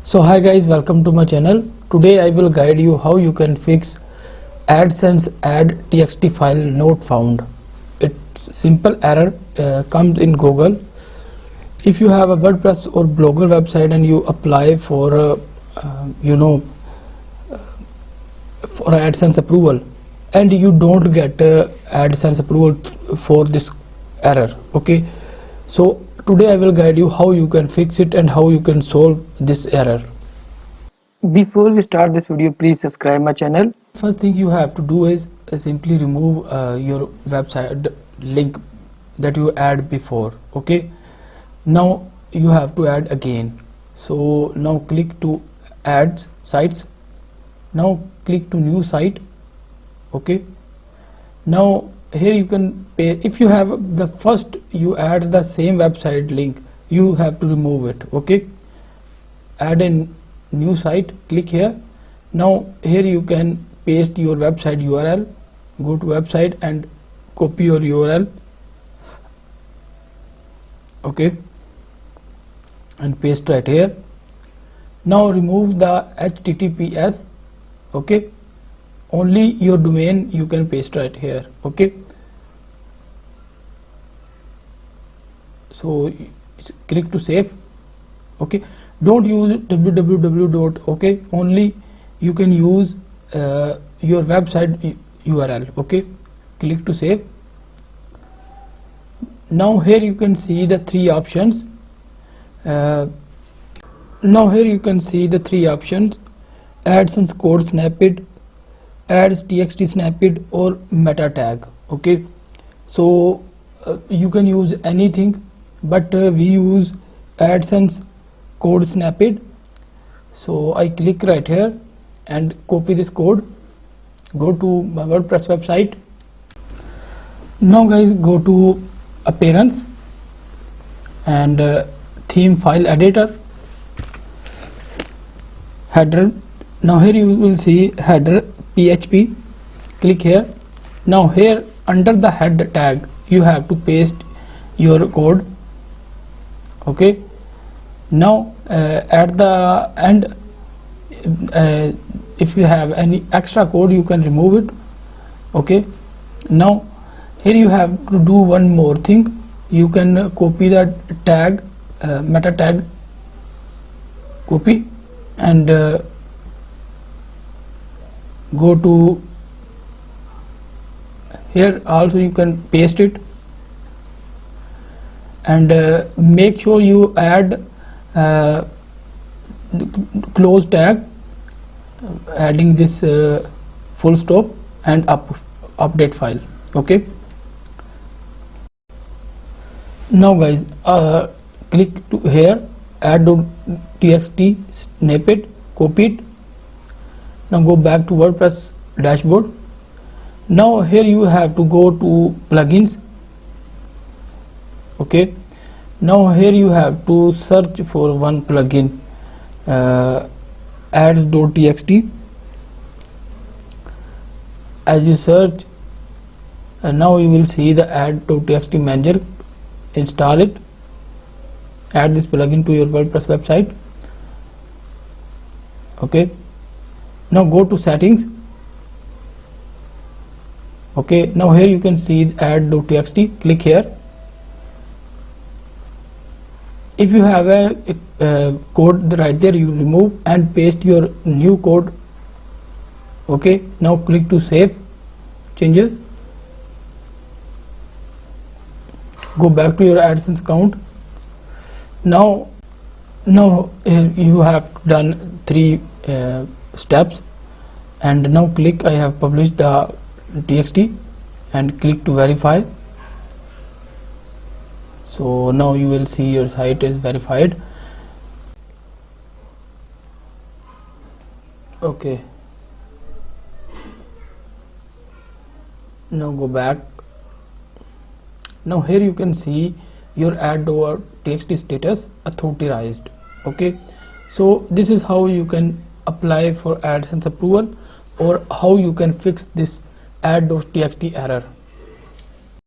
So hi guys, welcome to my channel. Today I will guide you how you can fix AdSense Ads.txt file not found. It's simple error comes in Google. If you have a WordPress or Blogger website and you apply for for AdSense approval and you don't get AdSense approval for this error, okay? So today I will guide you how you can fix it and how you can solve this error. Before we start this video, please subscribe my channel. First thing you have to do is simply remove your website link that you add before, okay? Now you have to add again. So now click to add sites. Now click to new site, okay? Now here you can pay. If you have the first you add the same website link, you have to remove it, okay? Add a new site, click here. Now here you can paste your website URL. Go to website and copy your URL, okay, and paste right here. Now remove the HTTPS, okay? Only your domain you can paste right here, okay? So click to save, okay? Don't use www. okay? Only you can use your website URL, okay? Click to save. Now here you can see the three options. AdSense code snippet, Ads.txt snippet or meta tag, okay? So you can use anything, but we use AdSense code snippet. So I click right here and copy this code. Go to my WordPress website. Now guys, go to appearance and theme file editor, header. Now here you will see header PHP. Click here. Now here under the head tag you have to paste your code, okay? Now at the end, if you have any extra code you can remove it, okay? Now here you have to do one more thing. You can copy the tag, meta tag, copy, and go to here. Also you can paste it, and make sure you add the close tag, adding this full stop and update file, okay? Now guys, click to here, add.txt snippet, copy it. Now go back to WordPress dashboard. Now here you have to go to plugins, okay? Now here you have to search for one plugin, Ads.txt. As you search, now you will see the Ads.txt manager. Install it, add this plugin to your WordPress website, okay? Now go to settings, okay? Now here you can see Ads.txt. Click here. If you have a code right there, you remove and paste your new code, okay? Now click to save changes. Go back to your AdSense account. Now you have done three steps, and now click I have published the txt and click to verify. So now you will see your site is verified, okay? Now go back. Now here you can see your Ads.txt status authorized, okay? So this is how you can apply for AdSense approval, or how you can fix this Ads.txt error.